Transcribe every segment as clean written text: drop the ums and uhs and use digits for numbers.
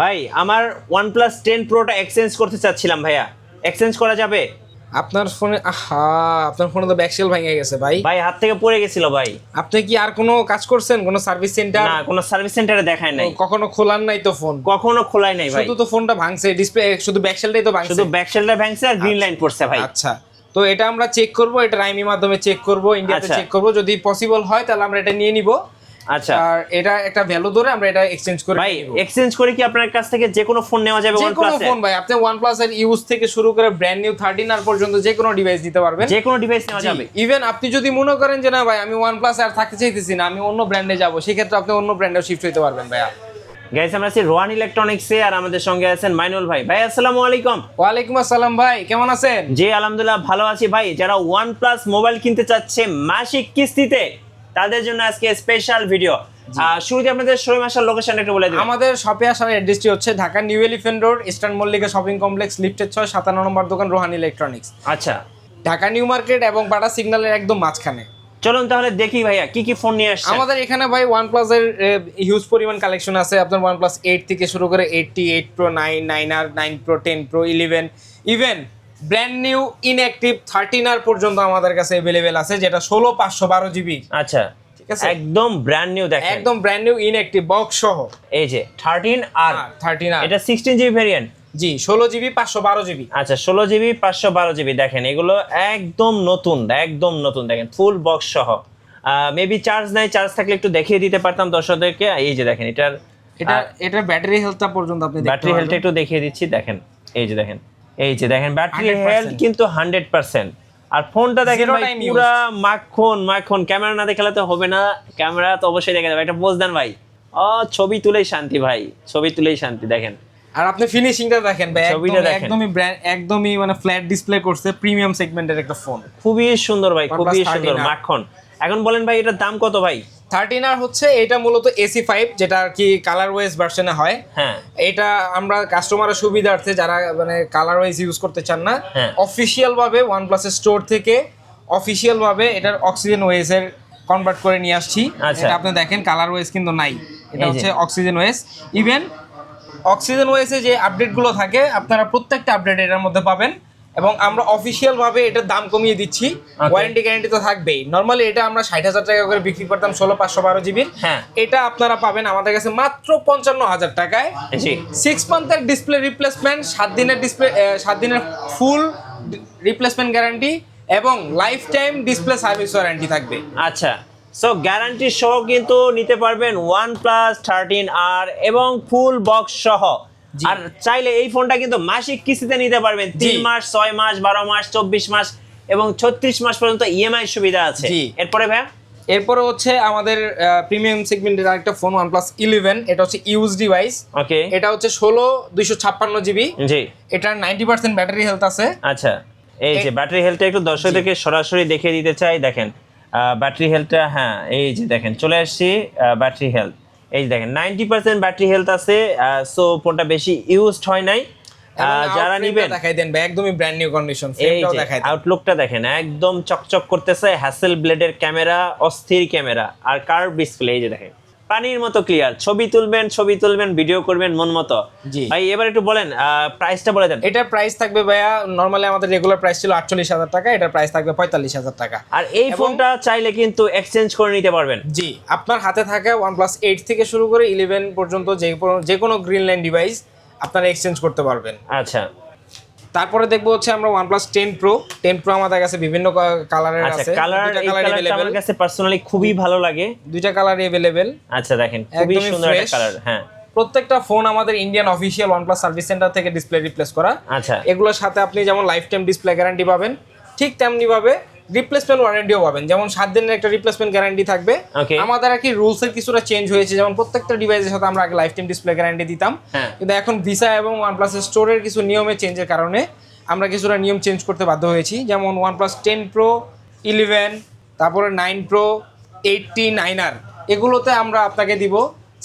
ভাই আমার OnePlus 10 Proটা exchange করতে চাচ্ছিলাম ভাইয়া, এক্সচেঞ্জ করা যাবে? আপনার ফোনে আপনার ফোনে তো ব্যাকসেল ভেঙে গেছে ভাই। ভাই হাত থেকে পড়ে গেছিল ভাই। আপনি কি আর কোনো কাজ করছেন, কোনো সার্ভিস সেন্টার? না, কোনো সার্ভিস সেন্টারে দেখায় নাই, কখনো খোলার নাই তো ফোন? কখনো খোলাই নাই ভাই। শুধু তো ফোনটা ভাঙছে, ডিসপ্লে শুধু ব্যাকসেলটাই তো ভাঙছে। শুধু ব্যাকশেলটা ভাঙছে আর গ্রিন লাইন পড়ছে ভাই। আচ্ছা, তো এটা আমরা চেক করব, এটা রাইমি মাধ্যমে চেক করব, ইন্ডিয়াতে আচ্ছা। চেক করব, যদি পসিবল হয় তাহলে আমরা এটা নিয়ে নিব। আচ্ছা আর এটা একটা ভ্যালু ধরে আমরা এটা এক্সচেঞ্জ করে ভাই, নিব। এক্সচেঞ্জ করে কি আপনার কাছ থেকে যে কোনো ফোন নেওয়া যাবে? যে কোনো OnePlus ফোন ভাই, আপনি OnePlus এর ইউজ থেকে শুরু করে ব্র্যান্ড নিউ 13R পর্যন্ত যে কোনো ডিভাইস নিতে পারবেন। যে কোনো ডিভাইস নেওয়া যাবে। ইভেন আপনি যদি মনে করেন যে না ভাই আমি OnePlus আর থাকতে চাইতেছি না, আমি অন্য ব্র্যান্ডে যাব, সেক্ষেত্রে আপনি অন্য ব্র্যান্ডেও শিফট হতে পারবেন ভাইয়া। গাইস, আমরা আছি রোহান ইলেকট্রনিক্সে আর আমাদের সঙ্গে আছেন মাইনুল ভাই। ভাই আসসালামু আলাইকুম। ওয়ালাইকুম আসসালাম ভাই, কেমন আছেন? জি আলহামদুলিল্লাহ ভালো আছি ভাই। যারা OnePlus মোবাইল কিনতে চাচ্ছে মাসিক কিস্তিতে, তাদের জন্য আজকে স্পেশাল ভিডিও। শুরুতে আপনাদের শোরুম আসার লোকেশন একটু বলে দিন। আমাদের শপে আসার অ্যাড্রেসটি হচ্ছে Dhaka new elephant road, eastern Mallika shopping complex, লিফটের 6, 57 নম্বর দোকান, রোহান ইলেকট্রনিক্স। আচ্ছা, ঢাকা নিউ মার্কেট এবং বাটা সিগন্যালের একদম মাঝখানে। চলুন তাহলে দেখি ভাইয়া কি কি ফোন নিয়ে আসছেন। আমাদের এখানে ভাই OnePlus এর হিউজ পরিমাণ কালেকশন আছে। আপনার OnePlus 8 থেকে শুরু করে 80, 8 Pro, 9, 9R, 9 Pro, 10 Pro, 11, even brand new inactive 13R পর্যন্ত আমাদের কাছে अवेलेबल আছে, যেটা 16/512 জিবি। আচ্ছা, ঠিক আছে, একদম ব্র্যান্ড নিউ দেখেন, একদম ব্র্যান্ড নিউ ইনঅ্যাক্টিভ বক্স সহ। এই যে 13R, 13R, এটা 16 জিবি ভেরিয়েন্ট। জি 16 জিবি 512 জিবি। আচ্ছা, 16 জিবি 512 জিবি দেখেন, এগুলো একদম নতুন, একদম নতুন দেখেন, ফুল বক্স সহ। মেবি চার্জ নাই, চার্জ থাকলে একটু দেখিয়ে দিতে পারতাম দর্শকদেরকে। এই যে দেখেন, এটার ব্যাটারি হেলথটা পর্যন্ত আপনি দেখতে ব্যাটারি হেলথ একটু দেখিয়ে দিচ্ছি। দেখেন, এই যে দেখেন, এই যে দেখেন ব্যাটারি 100% হেলথ কিন্তু 100%। আর ফোনটা দেখেন Zero ভাই, time পুরা মাখন। ক্যামেরা না দেখালে তো হবে না, ক্যামেরা তো অবশ্যই দেখা যাবে। একটা পোজ দেন ভাই, ছবি তুলেই শান্তি ভাই, ছবি তুলেই শান্তি। দেখেন, আর আপনি ফিনিশিংটা দেখেন ভাই, ছবিটা দেখেন। একদমই ব্র্যান্ড, একদমই মানে ফ্ল্যাট ডিসপ্লে করছে, প্রিমিয়াম সেগমেন্টের একটা ফোন। খুবই সুন্দর ভাই, OnePlus খুবই সুন্দর 13R মাখন। এখন বলেন ভাই, এটার দাম কত ভাই? 13R হচ্ছে এটা মূলত AC5, যেটা আর কি কালার ওয়াইজ ভার্সনে হয়। হ্যাঁ, এটা আমরা কাস্টমারের সুবিধার্থে যারা মানে কালার ওয়াইজ ইউজ করতে চান না, হ্যাঁ। অফিশিয়াল ভাবে OnePlus এর স্টোর থেকে অফিশিয়াল ভাবে এটার অক্সিজেন ওয়েজ এর কনভার্ট করে নিয়ে আসছি। আচ্ছা। এটা আপনি দেখেন কালার ওয়েজ কিন্তু নাই, এটা এই যে। হচ্ছে অক্সিজেন ওয়েজ। ইভেন অক্সিজেন ওয়েসে যে আপডেটগুলো থাকে আপনারা প্রত্যেকটা আপডেট এটার মধ্যে পাবেন, এবং আমরা অফিশিয়াল ভাবে এটার দাম কমিয়ে দিচ্ছি। ওয়ারেন্টি গ্যারান্টি তো থাকবেই। নরমালি এটা আমরা 60,000 টাকা করে বিক্রি করতাম 16/512 জিবির। হ্যাঁ। এটা আপনারা পাবেন আমাদের কাছে মাত্র 55,000 টাকায়। জি। 6 মান্থের ডিসপ্লে রিপ্লেসমেন্ট, 7 দিনের ডিসপ্লে, 7 দিনের ফুল রিপ্লেসমেন্ট গ্যারান্টি, এবং life time display service warranty থাকবে। আচ্ছা, সো গ্যারান্টি সহ কিন্তু নিতে পারবেন OnePlus 13R এবং ফুল বক্স সহ। জি। আর চাইলে এই ফোনটা কিন্তু মাসিক কিস্তিতে নিতে পারবেন, 3 মাস, 6 মাস, 12 মাস, 24 মাস এবং 36 মাস পর্যন্ত EMI সুবিধা আছে। জি। এরপরে ভাই, এরপরে হচ্ছে আমাদের প্রিমিয়াম সেগমেন্টের আরেকটা ফোন OnePlus 11, এটা হচ্ছে ইউজ ডিভাইস। ওকে, এটা হচ্ছে 16/256 জিবি। জি। এটার 90% ব্যাটারি হেলথ আছে। আচ্ছা, এই যে ব্যাটারি হেলথটা একটু দর্শকদেরকে সরাসরি দেখিয়ে দিতে চাই। দেখেন ব্যাটারি হেলথটা, হ্যাঁ এই যে দেখেন চলে আসছি ব্যাটারি হেলথ। এই যে দেখেন 90% ব্যাটারি হেলথ আছে। সো ফোনটা বেশি ইউজড হয় নাই। যারা নিবেন দেখাই দেন ভাই, একদমই ব্র্যান্ড নিউ কন্ডিশন, এই ফ্রেমটাও যে দেখাই দেন। আউটলুকটা দেখেন, একদম চকচক করতেছে। হ্যাসেল ব্লেডের ক্যামেরা, অস্থির ক্যামেরা আর কার্ভ ডিসপ্লে। এই যে দেখেন পানির মতো ক্লিয়ার, ছবি তুলবেন, ভিডিও করবেন মন মতো। জি। ভাই এবার একটু বলেন প্রাইসটা বলে দেন। এটার প্রাইস থাকবে ভাইয়া, নরমালি আমাদের রেগুলার প্রাইস ছিল 48,000 টাকা, এটার প্রাইস থাকবে 45,000 টাকা। আর এই ফোনটা চাইলে কিন্তু এক্সচেঞ্জ করে নিতে পারবেন। জি, আপনার হাতে থাকা OnePlus 8 থেকে শুরু করে 11 পর্যন্ত যে কোনো গ্রিন লাইন ডিভাইস আপনারা এক্সচেঞ্জ করতে পারবেন। আচ্ছা, তারপরে দেখবো হচ্ছে আমরা OnePlus 10 Pro আমাদের কাছে বিভিন্ন কালারের আচ্ছা আছে। কালার, দুইটা এই কালার কালারটা আমার কাছে পার্সোনালি খুবই ভালো লাগে। দুইটা কালার अवेलेबल। আচ্ছা দেখেন, খুবই একদমই সুন্দর একটা fresh। কালার। হ্যাঁ, প্রত্যেকটা ফোন আমাদের Indian official OnePlus service centre থেকে ডিসপ্লে রিপ্লেস করা। আচ্ছা, এগুলোর সাথে আপনি যেমন লাইফ টাইম ডিসপ্লে গ্যারান্টি পাবেন, ঠিক তেমনি ভাবে রিপ্লেসমেন্ট ওয়ারেন্টিও পাবেন। যেমন 7 দিনের একটা রিপ্লেসমেন্ট গ্যারান্টি থাকবে। Okay. আমাদের আর কি রুলস এর কিছুটা চেঞ্জ হয়েছে, যেমন প্রত্যেকটা ডিভাইসের সাথে আমরা আগে লাইফ টাইম ডিসপ্লে গ্যারান্টি দিতাম, হ্যাঁ। কিন্তু এখন ভিসা এবং OnePlus এর স্টোরের কিছু নিয়মে চেঞ্জের কারণে আমরা কিছুটা নিয়ম চেঞ্জ করতে বাধ্য হয়েছি। যেমন OnePlus 10 Pro, 11, তারপরে 9 Pro, 80, 9R, এগুলোতে আমরা আপনাকে দিব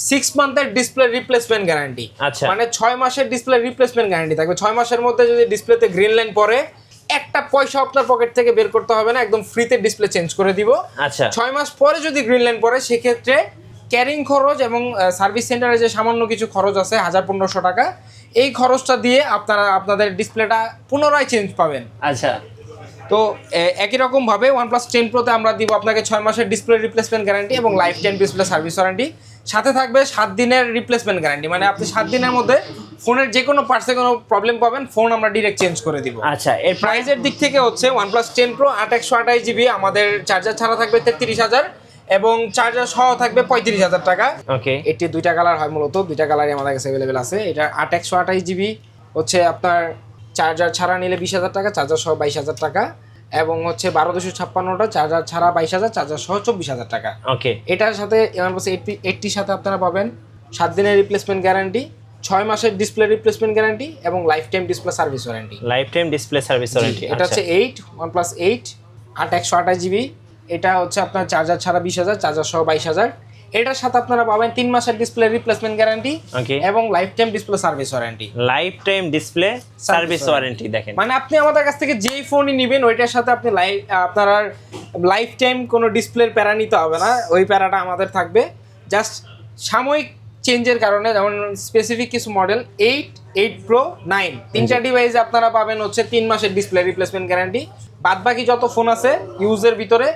6 মান্থের ডিসপ্লে রিপ্লেসমেন্ট গ্যারান্টি। আচ্ছা। মানে 6 মাসের ডিসপ্লে রিপ্লেসমেন্ট গ্যারান্টি থাকবে। 6 মাসের মধ্যে যদি ডিসপ্লেতে গ্রিন লাইন পড়ে, একটা পয়সা আপনার পকেট থেকে বের করতে হবে না, একদম ফ্রিতে ডিসপ্লে চেঞ্জ করে দিব। আচ্ছা। 6 মাস পরে যদি গ্রিন লাইন পড়ে, সেক্ষেত্রে ক্যারিং খরচ এবং সার্ভিস সেন্টারে যে সামান্য কিছু খরচ আছে 1500 টাকা, এই খরচটা দিয়ে আপনারা আপনাদের ডিসপ্লেটা পুনরায় চেঞ্জ পাবেন। আচ্ছা, তো একই রকমভাবে OnePlus 10 Proতে আমরা দিব আপনাকে 6 মাসের ডিসপ্লে রিপ্লেসমেন্ট গ্যারান্টি এবং life time display service warranty, সাথে থাকবে 7 দিনের রিপ্লেসমেন্ট গ্যারান্টি। মানে আপনি 7 দিনের মধ্যে ফোনের যে কোনো পার্টসে কোনো প্রবলেম পাবেন, ফোন আমরা ডিরেক্ট চেঞ্জ করে দিব। আচ্ছা, এর প্রাইসের দিক থেকে হচ্ছে OnePlus 10 Pro 8 GB আমাদের চার্জার ছাড়া থাকবে 33,000 এবং চার্জার সহ থাকবে 35,000 টাকা। ওকে, এটি দুইটা কালার হয়, মূলত দুইটা কালারই আমাদের কাছে অ্যাভেলেবেল আছে। এটা 8 GB হচ্ছে আপনার চার্জার ছাড়া নিলে 20,000 টাকা, চার্জার সহ 22,000 টাকা, এবং হচ্ছে 12/256টা চার্জার ছাড়া 22,000, চার্জার সহ 24,000 টাকা। ওকে, এটার সাথে OnePlus 8Tর সাথে আপনারা পাবেন 7 দিনের রিপ্লেসমেন্ট গ্যারান্টি, 6 মাসের ডিসপ্লে রিপ্লেসমেন্ট গ্যারান্টি এবং life time display service warranty. Life time display service warranty. এটা হচ্ছে 8 OnePlus 8 8 GB। এটা হচ্ছে আপনার চার্জার ছাড়া 20,000, চার্জার সহ 22,000। এটার সাথে আপনারা পাবেন 3 মাসের ডিসপ্লে রিপ্লেসমেন্ট গ্যারান্টি ওকে, এবং life time display service warranty. Life time display service warranty. দেখেন, মানে আপনি আমাদের কাছ থেকে যেই ফোনই নেবেন ওইটার সাথে আপনি আপনার লাইফ টাইম কোনো ডিসপ্লের প্যারা নিতে হবে না, ওই প্যারাটা আমাদের থাকবে। জাস্ট সাময়িক চেঞ্জের কারণে, যেমন স্পেসিফিক কিছু মডেল 8, 8 Pro, 9 তিনটা ডিভাইসে আপনারা পাবেন হচ্ছে 3 মাসের ডিসপ্লে রিপ্লেসমেন্ট গ্যারান্টি। বাদবাকি যত ফোন আছে ইউজের ভিতরে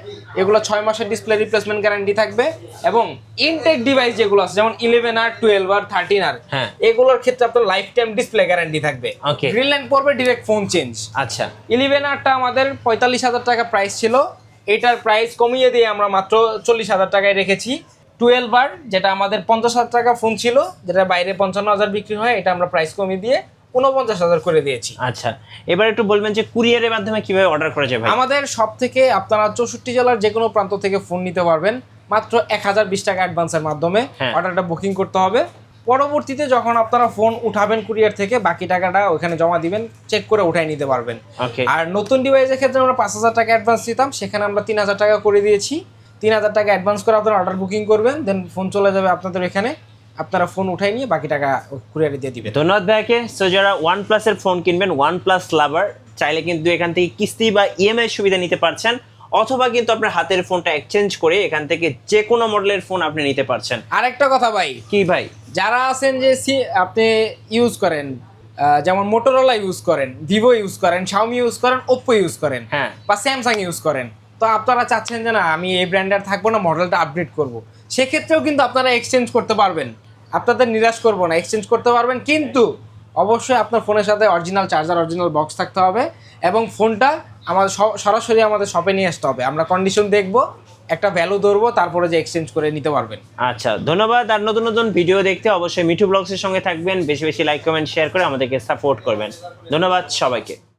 এগুলো 6 মাসের ডিসপ্লে রিপ্লেসমেন্ট গ্যারান্টি থাকবে। এবং ইনটেক ডিভাইস যেগুলো আছে যেমন 11R, 12R, 13R, হ্যাঁ, এগুলোর ক্ষেত্রে আপনার লাইফ টাইম ডিসপ্লে গ্যারান্টি থাকবে। ওকে, গ্রিন লাইন পড়বে, ডিরেক্ট ফোন চেঞ্জ। আচ্ছা, 11Rটা আমাদের 45,000 টাকা প্রাইস ছিল, এটার প্রাইস কমিয়ে দিয়ে আমরা মাত্র 40,000 টাকায় রেখেছি। 12R যেটা আমাদের 50,000 টাকা ফোন ছিল, যেটা বাইরে 55,000 বিক্রি হয়, এটা আমরা প্রাইস কমিয়ে দিয়ে 49,000 করে দিয়েছি। আচ্ছা, এবার একটু বলবেন যে কুরিয়ারের মাধ্যমে কিভাবে অর্ডার করা যাবে? আমাদের সব থেকে আপনারা 64 জেলার যে কোনো প্রান্ত থেকে ফোন নিতে পারবেন মাত্র 1020 টাকা অ্যাডভান্সের মাধ্যমে। অর্ডারটা বুকিং করতে হবে। পরবর্তীতে যখন আপনারা ফোন উঠাবেন কুরিয়ার থেকে, বাকি টাকাটা ওখানে জমা দিবেন, চেক করে উঠাই নিতে পারবেন। আর নতুন ডিভাইসের ক্ষেত্রে আমরা 5,000 টাকা অ্যাডভান্স দিতাম, সেখানে আমরা 3,000 টাকা করে দিয়েছি। 3,000 টাকা অ্যাডভান্স করে আপনারা অর্ডার বুকিং করবেন, দেন ফোন চলে যাবে আপনাদের এখানে, আপনারা ফোন উঠাই নিয়ে বাকি টাকা কুরিয়ারে দিয়ে দিবেন। ধন্যবাদ ভাইকে। সো যারা OnePlus এর ফোন কিনবেন, OnePlus লাভার, চাইলে কিন্তু এখান থেকে কিস্তি বা ইএমআই সুবিধা নিতে পারছেন, অথবা কিন্তু আপনার হাতের ফোনটা এক্সচেঞ্জ করে এখান থেকে যে কোনো মডেলের ফোন আপনি নিতে পারছেন। আরেকটা কথা ভাই, কি ভাই? যারা আছেন যে আপনি ইউজ করেন, যেমন মোটরোলা ইউজ করেন, ভিভো ইউজ করেন, শাওমি ইউজ করেন, ওপ্পো ইউজ করেন, হ্যাঁ, বা স্যামসাং ইউজ করেন, তো আপনারা চাচ্ছেন যে না আমি এই ব্র্যান্ডের থাকবো না, মডেলটা আপডেট করব, সেক্ষেত্রেও কিন্তু আপনারা এক্সচেঞ্জ করতে পারবেন। আপনাদের নিরাশ করবো না, এক্সচেঞ্জ করতে পারবেন, কিন্তু অবশ্যই আপনার ফোনের সাথে অরিজিনাল চার্জার, অরিজিনাল বক্স থাকতে হবে এবং ফোনটা আমাদের সরাসরি আমাদের শপে নিয়ে আসতে হবে। আমরা কন্ডিশন দেখবো, একটা ভ্যালু ধরবো, তারপরে যে এক্সচেঞ্জ করে নিতে পারবেন। আচ্ছা, ধন্যবাদ। আর নতুন নতুন ভিডিও দেখতে অবশ্যই মিঠু ব্লগসের সঙ্গে থাকবেন, বেশি বেশি লাইক কমেন্ট শেয়ার করে আমাদেরকে সাপোর্ট করবেন। ধন্যবাদ সবাইকে।